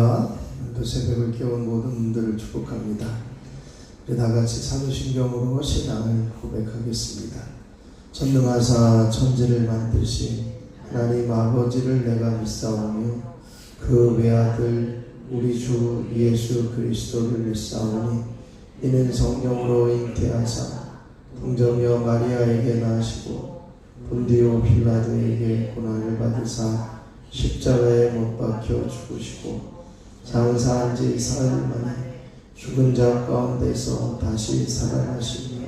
할렐루야. 또 새벽을 깨운 모든 분들을 축복합니다. 우리 다같이 사도신경으로 신앙을 고백하겠습니다. 전능하사 천지를 만드신 하나님 아버지를 내가 믿사오며 그 외아들 우리 주 예수 그리스도를 믿사오니 이는 성령으로 잉태하사 동정녀 마리아에게 나시고 본디오 빌라도에게 고난을 받으사 십자가에 못 박혀 죽으시고 장사한 지 사흘 만에 죽은 자 가운데서 다시 살아나시며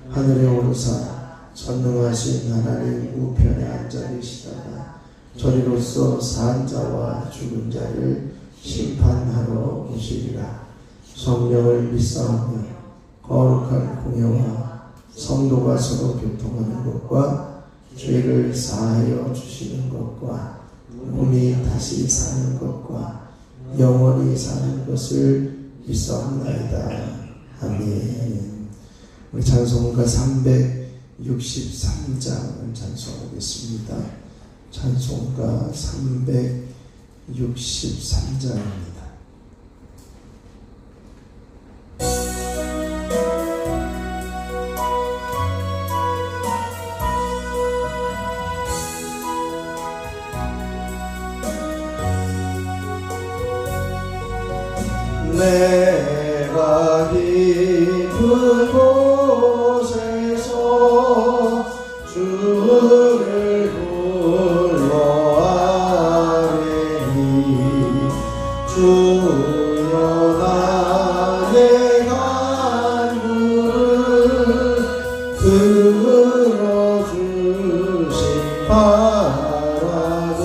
하늘에 오르사 전능하신 하나님 우편에 앉아 계시다가 저리로서 산 자와 죽은 자를 심판하러 오시리라. 성령을 믿사오며 거룩한 공예와 성도가 서로 교통하는 것과 죄를 사하여 주시는 것과 몸이 다시 사는 것과 영원히 사는 것을 믿사옵나이다. 아멘. 우리 찬송가 363장을 찬송하겠습니다. 찬송가 363장입니다. 내가 깊은 곳에서 주를 불러아뢰니 주여 나의 간구를 들어주시 바라고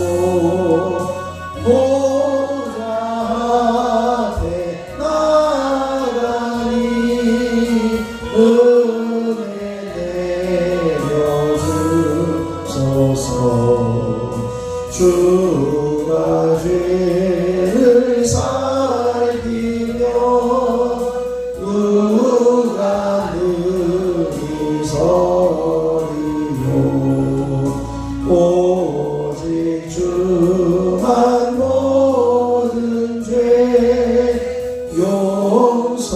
주가 죄를 살피며 누가 능히 서리요. 오직 주만 모든 죄 용서하여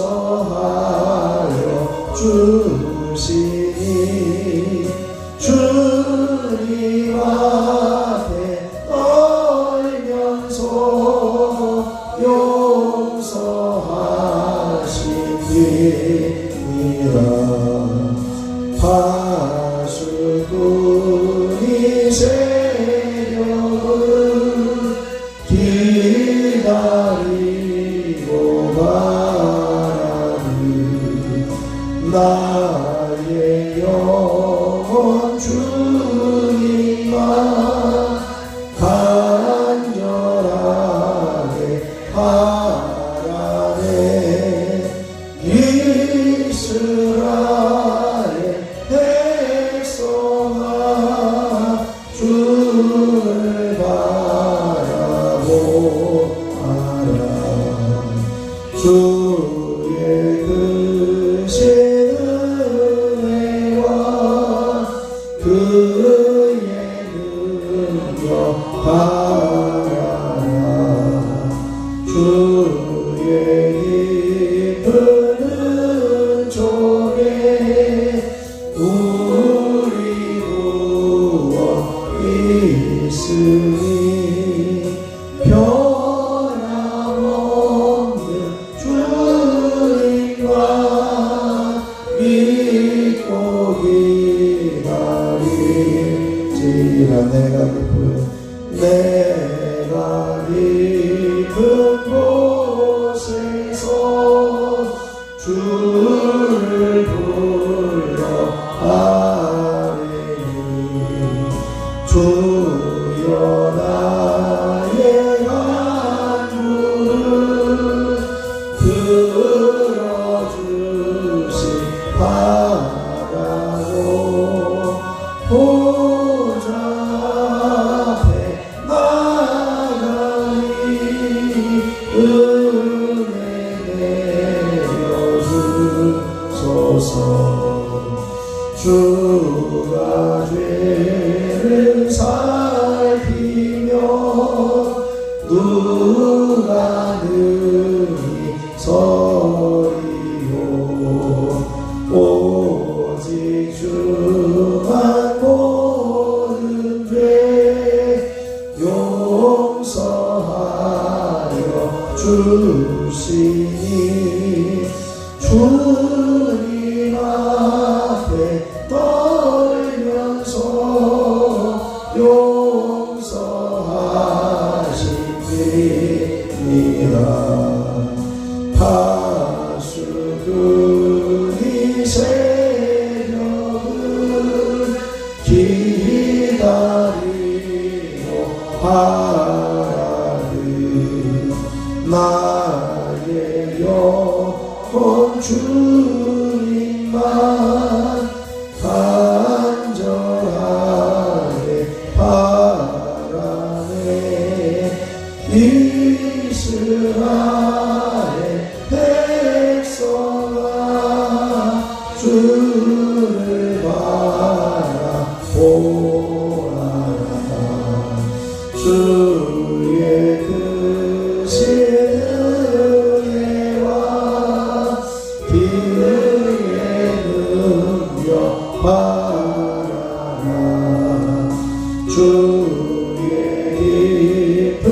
주시니 주님 앞에 떨면서 용서하시니라. 파수꾼이 새벽을 기다리고 바라니 나의 영혼 주님만 간절하게 바라네. 이스라엘 백성아 주를 바라보아라. 주의 크신 은혜와 그의 능력 바라라. 주의 깊은 은총에 우리 누워 있으니 변함없는 주님만 믿고 기다릴지라. 내가 깊은 곳에서 주시니 주님 앞에 떨면서 용서하십니다. 파수꾼이 새벽을 기다리고 바라는 나의 영혼 주님만 간절하게 바라네. 이스라엘 백성아 주를 바라보아라. 주의 크신 은혜와 기회의 능력 바라라. 주의 깊은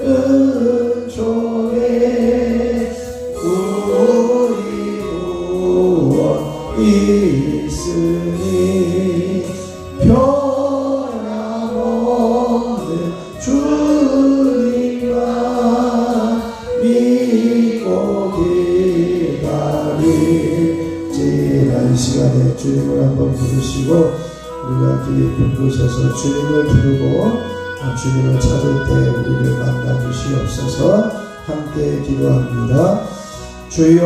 은총에 우리 구원 있으니 변함없는 주님만 믿고 기다릴지라. 이 시간에 주님을 한번 부르시고 우리가 깊은 곳에서 주님을 부르고 주님을 찾을 때 우리를 만나 주시옵소서. 함께 기도합니다. 주여,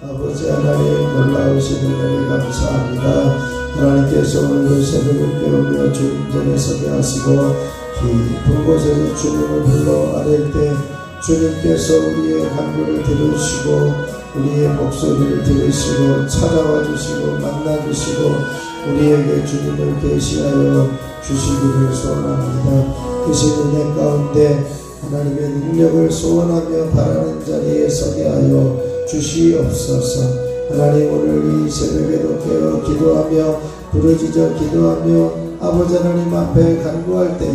아버지 하나님 놀라우신 은혜를 감사합니다. 하나님께서 오늘도 새벽을 깨우며 주님 전에 서게 하시고 깊은 곳에서 주님을 불러 아랠 때 주님께서 우리의 간구를 들으시고 우리의 목소리를 들으시고 찾아와 주시고 만나 주시고 우리에게 주님을 계시하여 주시기를 소원합니다. 크신 은혜 가운데 하나님의 능력을 소원하며 바라는 자리에 서게 하여 주시옵소서. 하나님 오늘 이 새벽에도 깨어 기도하며 부르짖어 기도하며 아버지 하나님 앞에 간구할 때에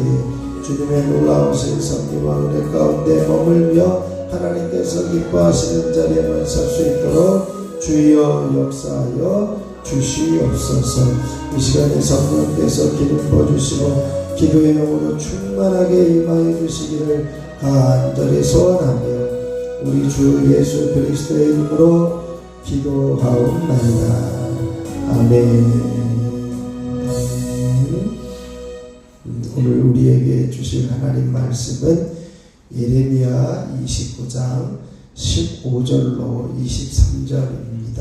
주님의 놀라우신 섭리와 은혜 가운데 머물며 하나님께서 기뻐하시는 자리에만 설 수 있도록 주여 역사하여 주시옵소서. 이 시간에 성령께서 기름 부어주시고 기도의 영으로 충만하게 임하여 주시기를 간절히 소원하며 우리 주 예수 그리스도의 이름으로 기도하옵나이다. 아멘. 오늘 우리에게 주실 하나님 말씀은 예레미야 29장 15절로 23절입니다.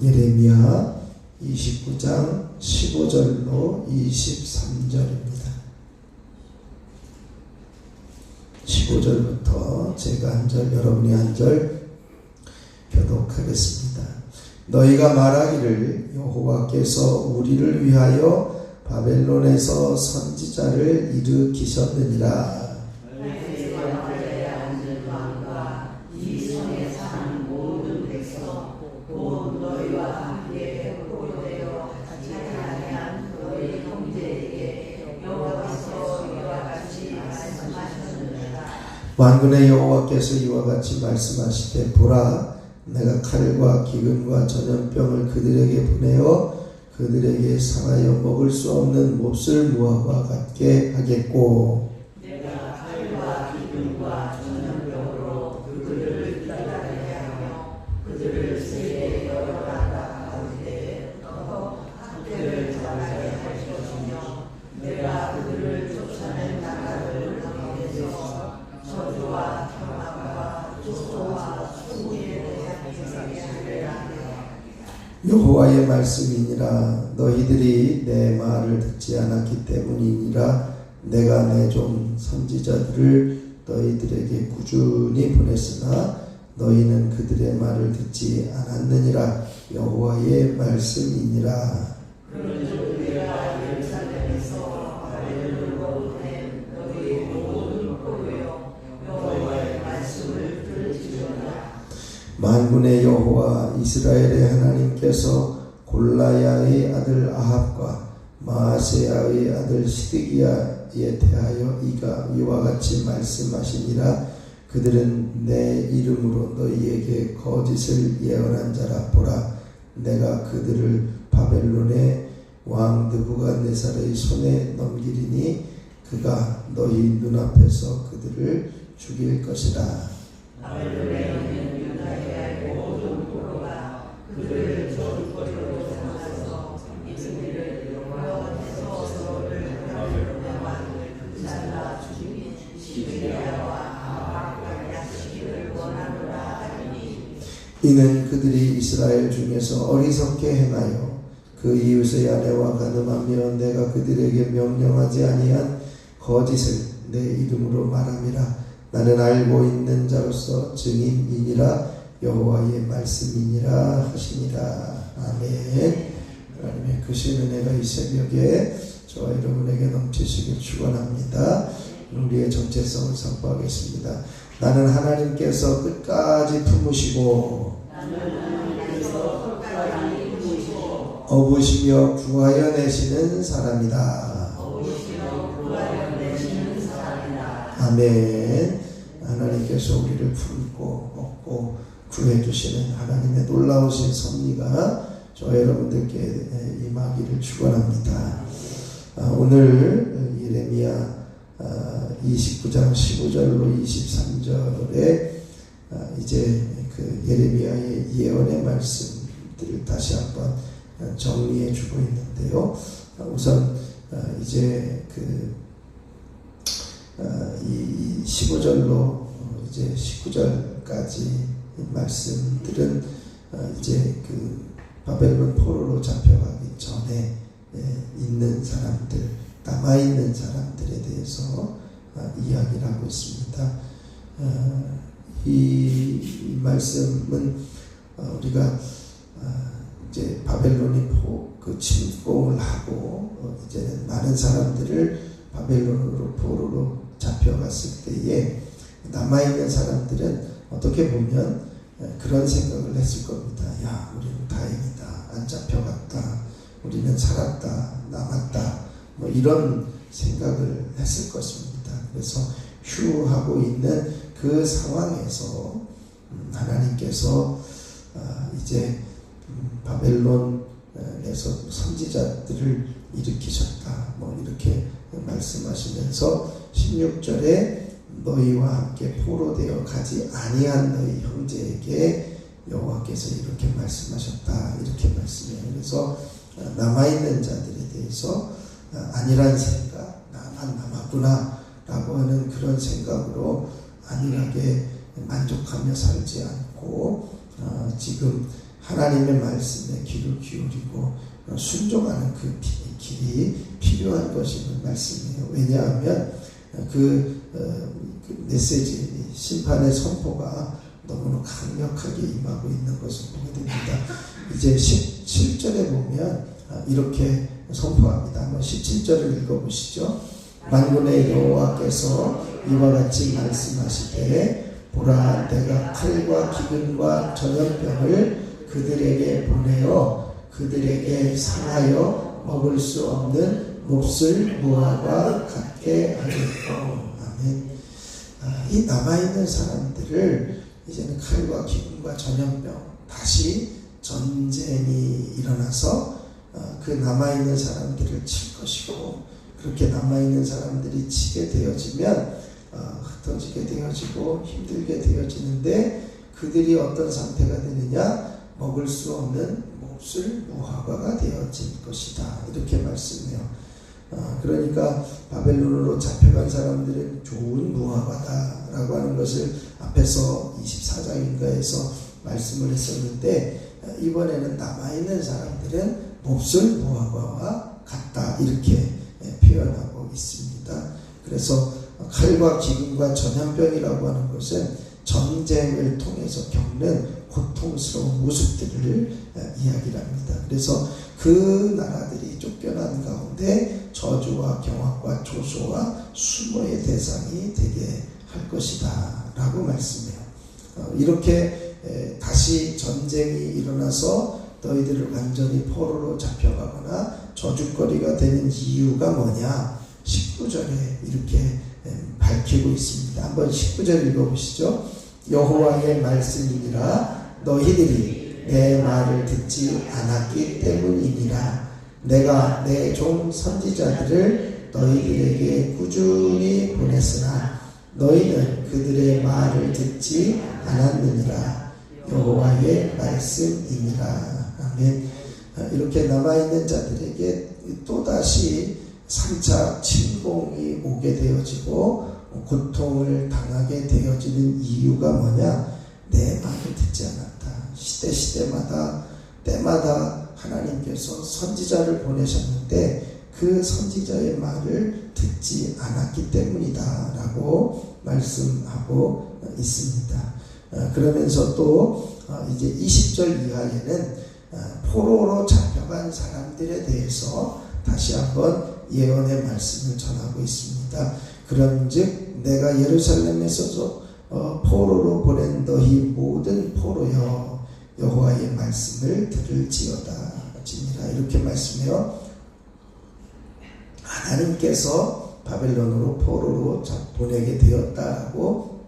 예레미야 29장 15절로 23절입니다. 15절부터 제가 한 절, 여러분이 한 절 교독하겠습니다. 너희가 말하기를 여호와께서 우리를 위하여 바벨론에서 선지자를 일으키셨느니라. 만군의 여호와께서 이와 같이 말씀하시되 보라, 내가 칼과 기근과 전염병을 그들에게 보내어 그들에게 상하여 먹을 수 없는 몹쓸 무화과 같게 하겠고 내가 칼과 기근과 전염병으로 그들을 기다리게 하며 그들을 세계 여러 나라 가운데 흩어 학대를 당하게 할 것이며 내가 그들을 쫓아낸 나라를 가운데서 저주와 평화가 조소와 수고에 대한 행사게 하리라. 여호와의 말씀이니라. 너희들이 내 말을 듣지 않았기 때문이니라. 내가 내 종 선지자들을 너희들에게 꾸준히 보냈으나 너희는 그들의 말을 듣지 않았느니라. 여호와의 말씀이니라. 그런즉 내가 예루살렘에서 바벨론으로 보낸 너희 모든 포로여 여호와의 말씀을 들을지어다. 만군의 여호와 이스라엘의 하나님께서 골라야의 아들 아합과 마아세야의 아들 시드기야 대하여 이와 같이 말씀하시니라. 그들은 내 이름으로 너희에게 거짓을 예언한 자라. 보라, 내가 그들을 바벨론의 왕 느부갓네살의 손에 넘기리니 그가 너희 눈앞에서 그들을 죽일 것이라. 바벨론에 있는 유다의 모든 포로가 그들을 저주거리로 삼아서 이스라엘을 여호와께서 서로를 바벨론의 왕을 잘라 죽인 시드기야와 아합과 약시기를 원하노라 하니 이는 그들이 이스라엘 중에서 어리석게 행하여 그 이웃의 아내와 간음하며 내가 그들에게 명령하지 아니한 거짓을 내 이름으로 말함이라. 나는 알고 있는 자로서 증인이니라. 여호와의 말씀이니라 하시니라. 아멘. 하나님의 크신 은혜가 이 새벽에 저와 여러분에게 넘치시길 축원합니다. 우리의 정체성을 선포하겠습니다. 나는 하나님께서 끝까지 품으시고 업으시며 구하여 내시는 사람이다. 아멘. 하나님께서 우리를 품고 업고 구해주시는 하나님의 놀라우신 섭리가 저 여러분들께 임하기를 축원합니다. 오늘 예레미야 29장 15절로 23절에 이제 그 예레미야의 예언의 말씀들을 다시 한번 정리해 주고 있는데요. 우선 이제 이 15절로 이제 19절까지 말씀들은 이제 그 바벨론 포로로 잡혀가기 전에 있는 사람들, 남아있는 사람들에 대해서 이야기를 하고 있습니다. 이 말씀은 우리가 이제 바벨론이 침공을 하고 이제는 많은 사람들을 바벨론으로 포로로 잡혀갔을 때에 남아있는 사람들은 어떻게 보면 그런 생각을 했을 겁니다. 야, 우리는 다행이다. 안 잡혀갔다. 우리는 살았다. 남았다. 뭐 이런 생각을 했을 것입니다. 그래서 휴하고 있는 그 상황에서 하나님께서 이제 바벨론에서 선지자들을 일으키셨다. 뭐 이렇게 말씀하시면서 16절에 너희와 함께 포로되어 가지 아니한 너희 형제에게 여호와께서 이렇게 말씀하셨다. 이렇게 말씀해요. 그래서 남아있는 자들에 대해서 안일한 생각, 나만 남았구나 라고 하는 그런 생각으로 안일하게 만족하며 살지 않고 지금 하나님의 말씀에 귀를 기울이고 순종하는 그 길이 필요한 것임을 말씀해요. 왜냐하면 그 메시지, 심판의 선포가 너무나 강력하게 임하고 있는 것을 보게 됩니다. 이제 17절에 보면 이렇게 선포합니다. 한번 17절을 읽어보시죠. 만군의 여호와께서 이와 같이 말씀하시되 보라, 내가 칼과 기근과 전염병을 그들에게 보내어 그들에게 상하여 먹을 수 없는 몹쓸 무화과 같게 하겠고. 아멘. 이 남아있는 사람들을 이제는 칼과 기근과 전염병, 다시 전쟁이 일어나서 그 남아있는 사람들을 칠 것이고, 그렇게 남아있는 사람들이 치게 되어지면 흩어지게 되어지고 힘들게 되어지는데, 그들이 어떤 상태가 되느냐? 먹을 수 없는 몹쓸 무화과가 되어질 것이다. 이렇게 말씀해요. 그러니까 바벨론으로 잡혀간 사람들은 좋은 무화과다라고 하는 것을 앞에서 24장인가에서 말씀을 했었는데, 이번에는 남아있는 사람들은 몹쓸 무화과와 같다. 이렇게 표현하고 있습니다. 그래서 칼과 기근과 전염병이라고 하는 것은 전쟁을 통해서 겪는 고통스러운 모습들을 이야기를 합니다. 그래서 그 나라들이 쫓겨난 가운데 저주와 경악과 조소와 수모의 대상이 되게 할 것이다 라고 말씀해요. 이렇게 다시 전쟁이 일어나서 너희들을 완전히 포로로 잡혀가거나 저주거리가 되는 이유가 뭐냐? 19절에 이렇게 밝히고 있습니다. 한번 19절 읽어보시죠. 여호와의 말씀이니라 너희들이 내 말을 듣지 않았기 때문이니라. 내가 내 종 선지자들을 너희들에게 꾸준히 보냈으나 너희는 그들의 말을 듣지 않았느니라. 여호와의 말씀이니라. 아멘. 이렇게 남아있는 자들에게 또다시 3차 침공이 오게 되어지고 고통을 당하게 되어지는 이유가 뭐냐? 내 말을 듣지 않았다. 시대마다 때마다 하나님께서 선지자를 보내셨는데 그 선지자의 말을 듣지 않았기 때문이다 라고 말씀하고 있습니다. 그러면서 또 이제 20절 이하에는 포로로 잡혀간 사람들에 대해서 다시 한번 예언의 말씀을 전하고 있습니다. 그런즉 내가 예루살렘에서 포로로 보낸 너희 모든 포로여 여호와의 말씀을 들을지어다 지니라. 이렇게 말씀해요. 하나님께서 바벨론으로 포로로 보내게 되었다라고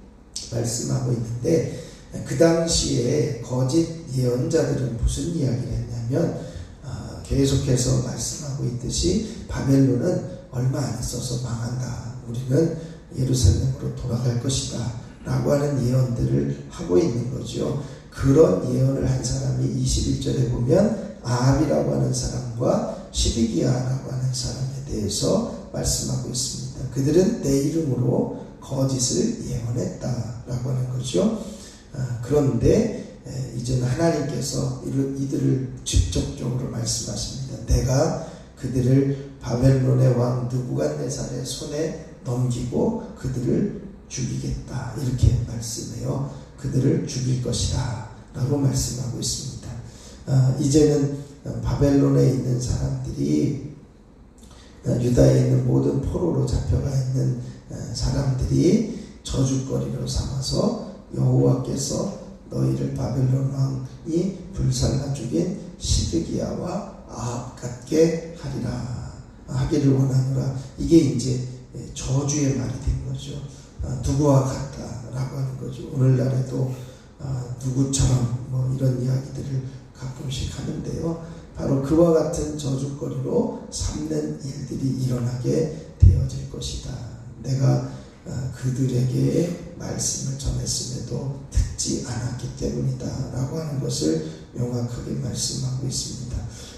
말씀하고 있는데, 그 당시에 거짓 예언자들은 무슨 이야기를 했냐면 계속해서 말씀하고 있듯이 바벨론은 얼마 안 있어서 망한다. 우리는 예루살렘으로 돌아갈 것이다 라고 하는 예언들을 하고 있는 거죠. 그런 예언을 한 사람이 21절에 보면 아합이라고 하는 사람과 시드기야라고 하는 사람에 대해서 말씀하고 있습니다. 그들은 내 이름으로 거짓을 예언했다라고 하는 거죠. 그런데 이제는 하나님께서 이들을 직접적으로 말씀하십니다. 내가 그들을 바벨론의 왕 느부갓네살의 손에 넘기고 그들을 죽이겠다 이렇게 말씀해요. 그들을 죽일 것이다 라고 말씀하고 있습니다. 이제는 바벨론에 있는 사람들이, 유다에 있는 모든 포로로 잡혀가 있는 사람들이 저주거리로 삼아서 여호와께서 너희를 바벨론 왕이 불살라 죽인 시드기야와 아합 같게 하기를 원하노라. 이게 이제 저주의 말이 된 거죠. 누구와 같다라고 하는 거죠. 오늘날에도 누구처럼 뭐 이런 이야기들을 가끔씩 하는데요. 바로 그와 같은 저주거리로 삼는 일들이 일어나게 되어질 것이다. 내가 그들에게 말씀을 전했음에도 듣지 않았기 때문이다 라고 하는 것을 명확하게 말씀하고 있습니다.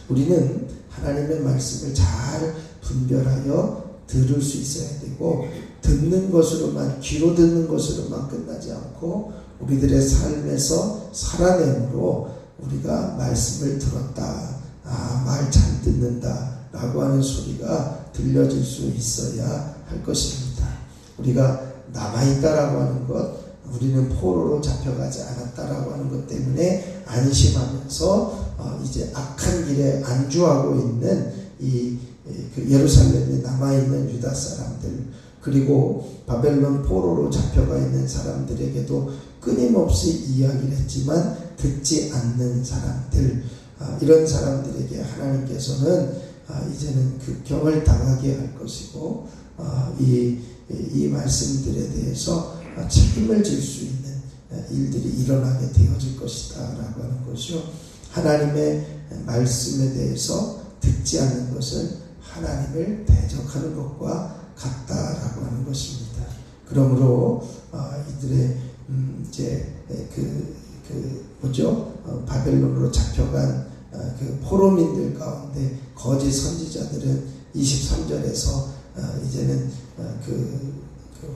우리는 하나님의 말씀을 잘 분별하여 들을 수 있어야 되고, 듣는 것으로만, 귀로 듣는 것으로만 끝나지 않고 우리들의 삶에서 살아내므로 우리가 말씀을 들었다, 말 잘 듣는다 라고 하는 소리가 들려질 수 있어야 할 것입니다. 우리가 남아있다라고 하는 것, 우리는 포로로 잡혀가지 않았다라고 하는 것 때문에 안심하면서 이제 악한 길에 안주하고 있는 그 예루살렘에 남아있는 유다 사람들, 그리고 바벨론 포로로 잡혀가 있는 사람들에게도 끊임없이 이야기를 했지만 듣지 않는 사람들, 이런 사람들에게 하나님께서는 이제는 극형을 당하게 할 것이고, 이 말씀들에 대해서 책임을 질 수 있는 일들이 일어나게 되어질 것이다 라고 하는 것이요. 하나님의 말씀에 대해서 듣지 않는 것은 하나님을 대적하는 것과 같다라고 하는 것입니다. 그러므로 이들의 이제 바벨론으로 잡혀간 그 포로민들 가운데 거짓 선지자들은 23절에서 이제는 그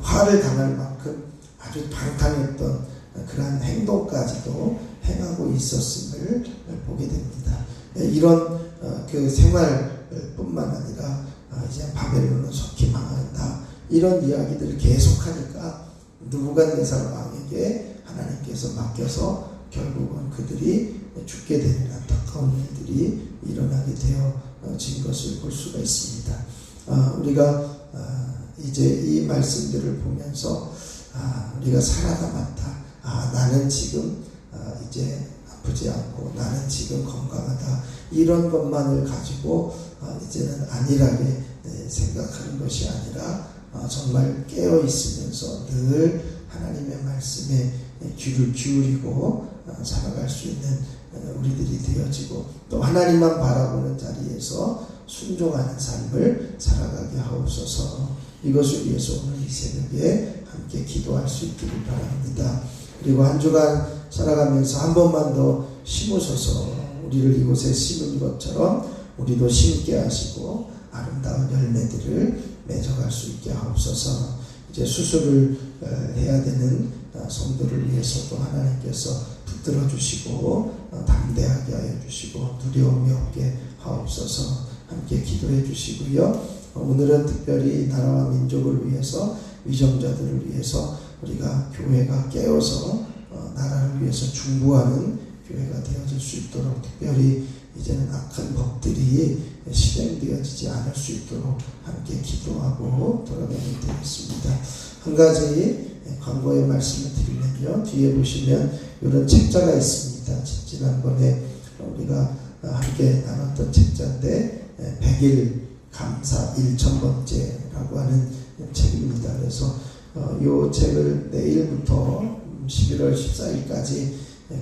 화를 당할 만큼 아주 방탕했던 그러한 행동까지도 행하고 있었음을 보게 됩니다. 이런 그 생활뿐만 아니라 이제 바벨론은 속히 망한다, 이런 이야기들을 계속하니까 느부갓네살 왕에게 하나님께서 맡겨서 결국은 그들이 죽게 되는 안타까운 일들이 일어나게 되어진 것을 볼 수가 있습니다. 우리가 이제 이 말씀들을 보면서 우리가 살아남았다, 나는 지금 이제 아프지 않고 나는 지금 건강하다, 이런 것만을 가지고 이제는 안일하게 생각하는 것이 아니라 정말 깨어 있으면서 늘 하나님의 말씀에 귀를 기울이고 살아갈 수 있는 우리들이 되어지고 또 하나님만 바라보는 자리에서 순종하는 삶을 살아가게 하옵소서. 이것을 위해서 오늘 이 새벽에 함께 기도할 수 있기를 바랍니다. 그리고 한 주간 살아가면서 한 번만 더 심으소서. 우리를 이곳에 심은 것처럼 우리도 심게 하시고 아름다운 열매들을 맺어갈 수 있게 하옵소서. 이제 수술을 해야 되는 성도를 위해서도 하나님께서 붙들어 주시고 담대하게 하여 주시고 두려움이 없게 하옵소서. 함께 기도해 주시고요. 오늘은 특별히 나라와 민족을 위해서 위정자들을 위해서 우리가 교회가 깨어서 나라를 위해서 중보하는 교회가 되어질 수 있도록 특별히 이제는 악한 법들이 실행되어지지 않을 수 있도록 함께 기도하고 돌아가면 되겠습니다. 한 가지 광고의 말씀을 드리면요. 뒤에 보시면 이런 책자가 있습니다. 지난번에 우리가 함께 나눴던 책자인데 100일 감사 1000번째라고 하는 책입니다. 그래서 이 책을 내일부터 11월 14일까지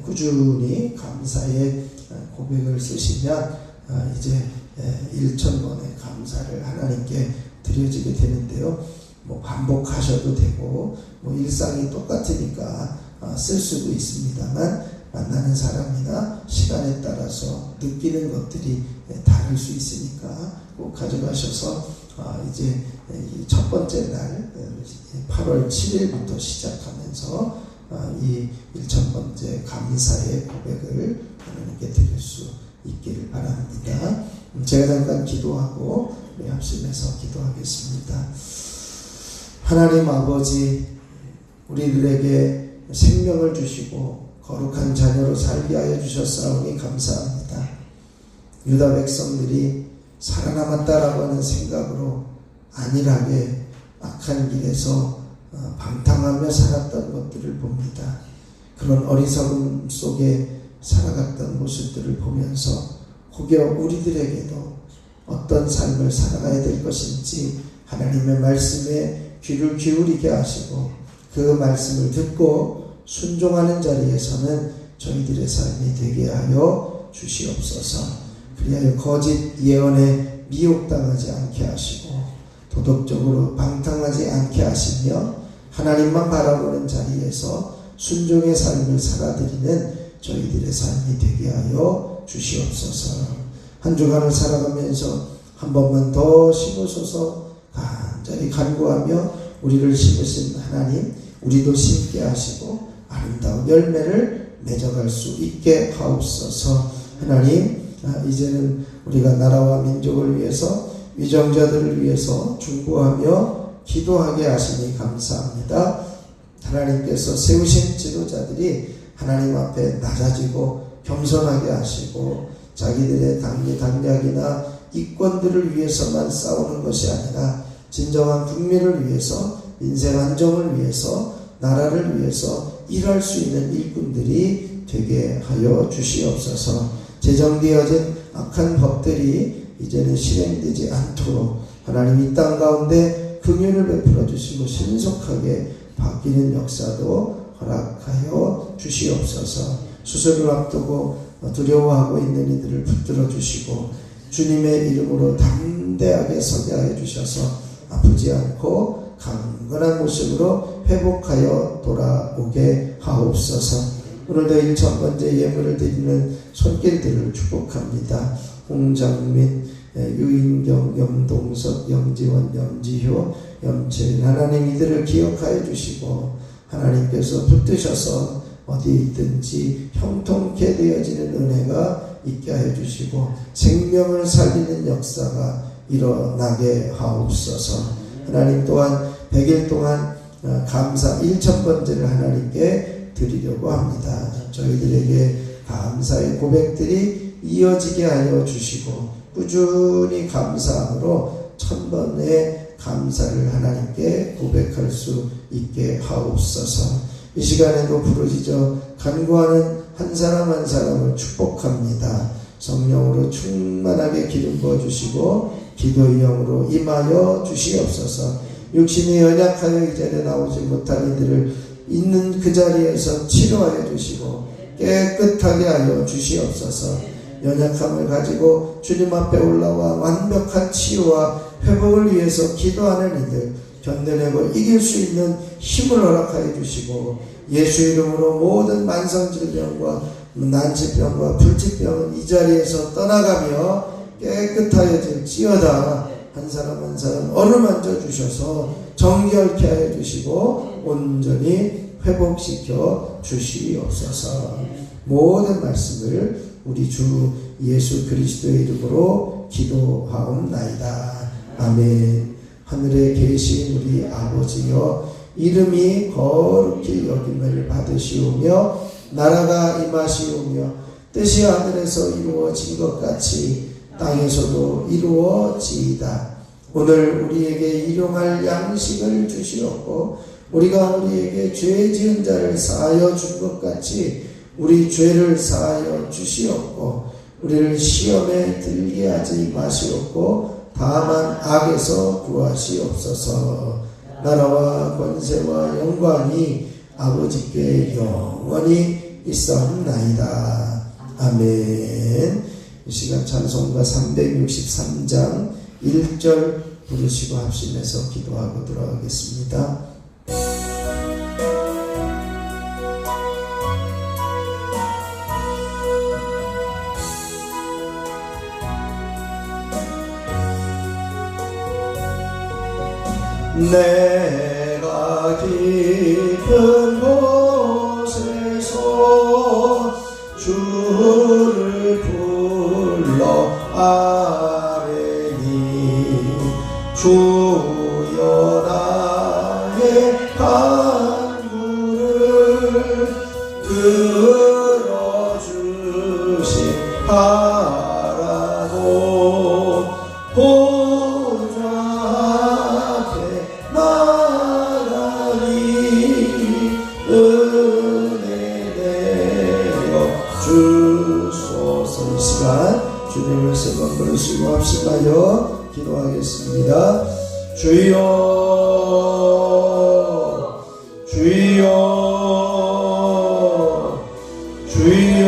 꾸준히 감사의 고백을 쓰시면 이제 1000번의 감사를 하나님께 드려지게 되는데요. 뭐 반복하셔도 되고 뭐 일상이 똑같으니까 쓸 수도 있습니다만 만나는 사람이나 시간에 따라서 느끼는 것들이 다를 수 있으니까 꼭 가져가셔서 이제 첫 번째 날 8월 7일부터 시작하면서 이 1000번째 감사의 고백을 하나님께 드릴 수 있기를 바랍니다. 제가 잠깐 기도하고 우리 합심해서 기도하겠습니다. 하나님 아버지, 우리들에게 생명을 주시고 거룩한 자녀로 살게 하여 주셨사오니 감사합니다. 유다 백성들이 살아남았다라고 하는 생각으로 안일하게 악한 길에서 방탕하며 살았던 것들을 봅니다. 그런 어리석음 속에 살아갔던 모습들을 보면서 혹여 우리들에게도 어떤 삶을 살아가야 될 것인지 하나님의 말씀에 귀를 기울이게 하시고 그 말씀을 듣고 순종하는 자리에서는 저희들의 삶이 되게 하여 주시옵소서. 그리하여 거짓 예언에 미혹당하지 않게 하시고 도덕적으로 방탕하지 않게 하시며 하나님만 바라보는 자리에서 순종의 삶을 살아드리는 저희들의 삶이 되게 하여 주시옵소서. 한 주간을 살아가면서 한 번만 더 심으소서. 간절히 간구하며 우리를 심으신 하나님, 우리도 심게 하시고 아름다운 열매를 맺어갈 수 있게 하옵소서. 하나님, 이제는 우리가 나라와 민족을 위해서 위정자들을 위해서 중보하며 기도하게 하시니 감사합니다. 하나님께서 세우신 지도자들이 하나님 앞에 낮아지고 겸손하게 하시고 자기들의 당략이나 이권들을 위해서만 싸우는 것이 아니라 진정한 국민을 위해서, 인생 안정을 위해서, 나라를 위해서 일할 수 있는 일꾼들이 되게 하여 주시옵소서. 제정되어진 악한 법들이 이제는 실행되지 않도록 하나님 이 땅 가운데 긍휼을 베풀어 주시고 신속하게 바뀌는 역사도 허락하여 주시옵소서. 수술을 앞두고 두려워하고 있는 이들을 붙들어 주시고 주님의 이름으로 담대하게 서게 하여 주셔서 아프지 않고 강건한 모습으로 회복하여 돌아오게 하옵소서. 오늘도 1000번째 예물을 드리는 손길들을 축복합니다. 홍장민, 유인경, 염동석, 염지원, 염지효, 염채린 하나님 이들을 기억하여 주시고 하나님께서 붙드셔서 어디 있든지 형통케 되어지는 은혜가 있게 하여 주시고 생명을 살리는 역사가 일어나게 하옵소서. 하나님 또한 100일 동안 감사 1000번째를 하나님께 드리려고 합니다. 저희들에게 감사의 고백들이 이어지게 하여 주시고 꾸준히 감사함으로 1000번의 감사를 하나님께 고백할 수 있게 하옵소서. 이 시간에도 부르짖어 간구하는 한 사람 한 사람을 축복합니다. 성령으로 충만하게 기름 부어주시고 기도의 영으로 임하여 주시옵소서. 육신이 연약하여 이 자리에 나오지 못한 이들을 있는 그 자리에서 치료하여 주시고 깨끗하게 하여 주시옵소서. 연약함을 가지고 주님 앞에 올라와 완벽한 치유와 회복을 위해서 기도하는 이들 견뎌내고 이길 수 있는 힘을 허락하여 주시고, 예수 이름으로 모든 만성질병과 난치병과 불치병은 이 자리에서 떠나가며 깨끗하여질지어다. 한 사람 한 사람 어루만져 주셔서 정결케 하여 주시고 온전히 회복시켜 주시옵소서. 모든 말씀을 우리 주 예수 그리스도의 이름으로 기도하옵나이다. 아멘. 하늘에 계신 우리 아버지여, 이름이 거룩히 여김을 받으시오며 나라가 임하시오며 뜻이 하늘에서 이루어진 것 같이 땅에서도 이루어지이다. 오늘 우리에게 일용할 양식을 주시옵고, 우리가 우리에게 죄 지은 자를 사하여 준 것 같이 우리 죄를 사하여 주시옵고, 우리를 시험에 들게 하지 마시옵고 다만 악에서 구하시옵소서. 나라와 권세와 영광이 아버지께 영원히 있사옵나이다. 아멘. 이 시간 찬송가 363장 1절 부르시고 합심해서 기도하고 들어가겠습니다. 내가 깊은 곳에서 주를 불러 아뢰니 주여 나의 간구를 들어주시하라고 보좌 앞에 나가니 은혜 내려 주소서. 이 시간 주님의 말씀을 부르시고 합심하여 기도하겠습니다. 주여 주여 주여.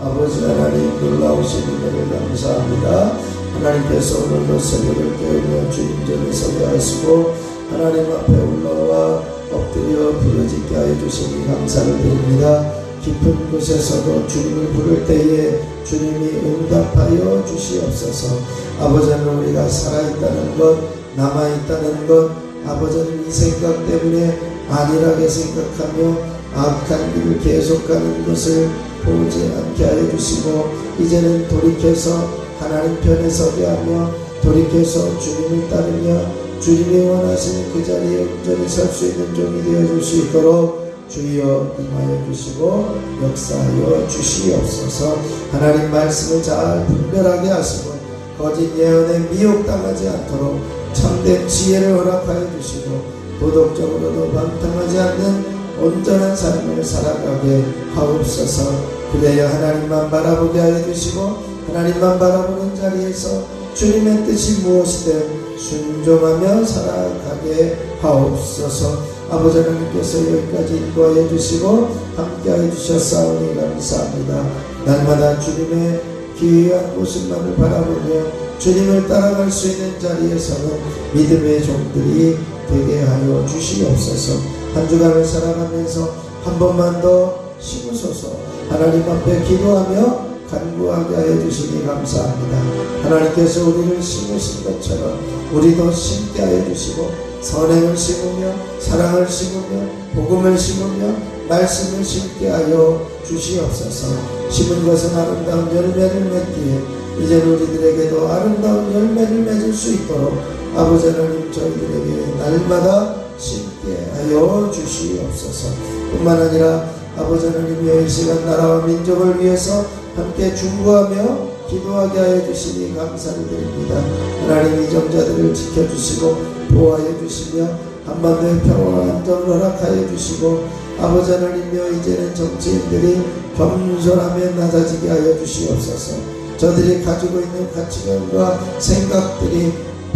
아버지 하나님, 놀라우신 은혜를 감사합니다. 하나님께서 오늘도 새벽을 깨우며 주님 전에 서게 하시고 하나님 앞에 올라와 엎드려 부르짖게 하여 주시니 감사를 드립니다. 깊은 곳에서도 주님을 부를 때에 주님이 응답하여 주시옵소서. 아버지는 우리가 살아있다는 것, 남아있다는 것, 아버지는 이 생각 때문에 안일하게 생각하며 악한 길을 계속가는 것을 보지 않게 하여 주시고, 이제는 돌이켜서 하나님 편에 서게 하며 돌이켜서 주님을 따르며 주님이 원하시는 그 자리에 온전히 설 수 있는 종이 되어줄 수 있도록 주여 임하여 주시고 역사하여 주시옵소서. 하나님 말씀을 잘 분별하게 하시고 거짓 예언에 미혹당하지 않도록 참된 지혜를 허락하여 주시고 도덕적으로도 방탕하지 않는 온전한 삶을 살아가게 하옵소서. 그래야 하나님만 바라보게 하여 주시고 하나님만 바라보는 자리에서 주님의 뜻이 무엇이든 순종하며 살아가게 하옵소서. 아버지 하나님께서 여기까지 인도하여 주시고 함께하여 주셨사오니 감사합니다. 날마다 주님의 귀한 모습만을 바라보며 주님을 따라갈 수 있는 자리에서는 믿음의 종들이 되게 하여 주시옵소서. 한 주간을 살아가면서 한 번만 더 심으소서. 하나님 앞에 기도하며 간구하게 하여 주시니 감사합니다. 하나님께서 우리를 심으신 것처럼 우리도 심게 하여 주시고 선행을 심으며 사랑을 심으며 복음을 심으며 말씀을 심게 하여 주시옵소서. 심은 것은 아름다운 열매를 맺기에 이제 우리들에게도 아름다운 열매를 맺을 수 있도록 아버지 하나님 저희들에게 날마다 심게 하여 주시옵소서. 뿐만 아니라 아버지 하나님의 이 시간 나라와 민족을 위해서 함께 중보하며 기도하게 하여 주시니 감사를 드립니다. 하나님 이정자들을 지켜주시고 보호하여 주시며 한반도의 평화와 안정을 허락하여 주시고 아버지 하나님여 이제는 정치인들이 겸손하며 낮아지게 하여 주시옵소서. 저들이 가지고 있는 가치관과 생각들이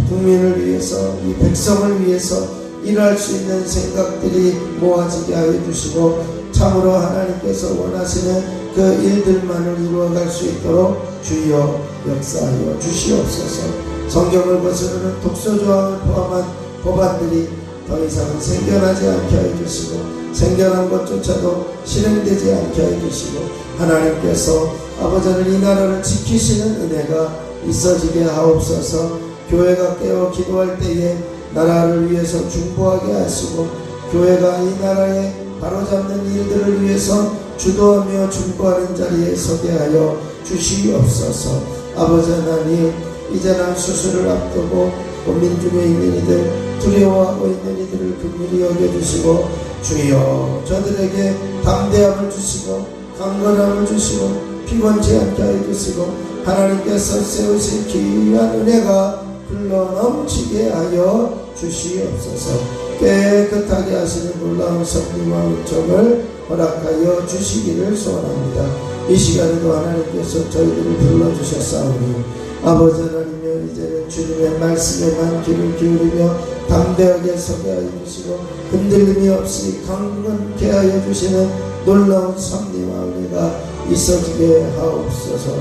국민을 위해서 이 백성을 위해서 일할 수 있는 생각들이 모아지게 하여 주시고 참으로 하나님께서 원하시는 그 일들만을 이루어갈 수 있도록 주여 역사하여 주시옵소서. 성경을 거스르는 독소조항을 포함한 법안들이 더 이상 생겨나지 않게 하여 주시고 생겨난 것조차도 실행되지 않게 하여 주시고 하나님께서 아버지는 이 나라를 지키시는 은혜가 있어지게 하옵소서. 교회가 깨어 기도할 때에 나라를 위해서 중보하게 하시고 교회가 이 나라에 바로잡는 일들을 위해서 주도하며 중보하는 자리에 서게 하여 주시옵소서. 아버지 하나님 이제는 수술을 앞두고 고민 중에 있는 이들 두려워하고 있는 이들을 긍휼히 여겨주시고 주여 저들에게 담대함을 주시고 강건함을 주시고 피곤치 않게 하여 주시고 하나님께서 세우신 귀한 은혜가 흘러 넘치게 하여 주시옵소서. 깨끗하게 하시는 놀라운 성령과 은총을 허락하여 주시기를 소원합니다. 이 시간에도 하나님께서 저희들을 불러주셨사오니 아버지 하나님여 이제는 주님의 말씀에만 귀를 기울이며 담대하게 서게 하여 주시고 흔들림이 없이 강건케 하여 주시는 놀라운 섭리와 은혜가 있어지게 하옵소서.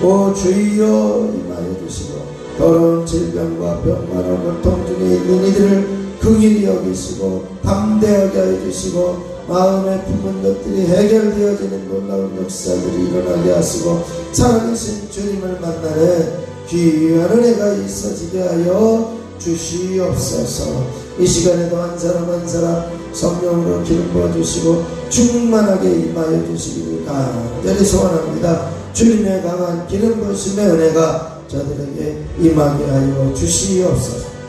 오 주여 임하여 주시고 더러운 질병과 병마로 고통 중에 있는 이들을 긍휼히 여기시고 담대하게 하여 주시고 마음에 품은 것들이 해결되어지는 놀라운 역사들이 일어나게 하시고 살아계신 주님을 만나는 귀한 은혜가 있어지게 하여 주시옵소서. 이 시간에도 한 사람 한 사람 성령으로 기름 부어주시고 충만하게 임하여 주시기를 간절히 소원합니다. 주님의 강한 기름 부으심의 은혜가 저들에게 임하게 하여 주시옵소서.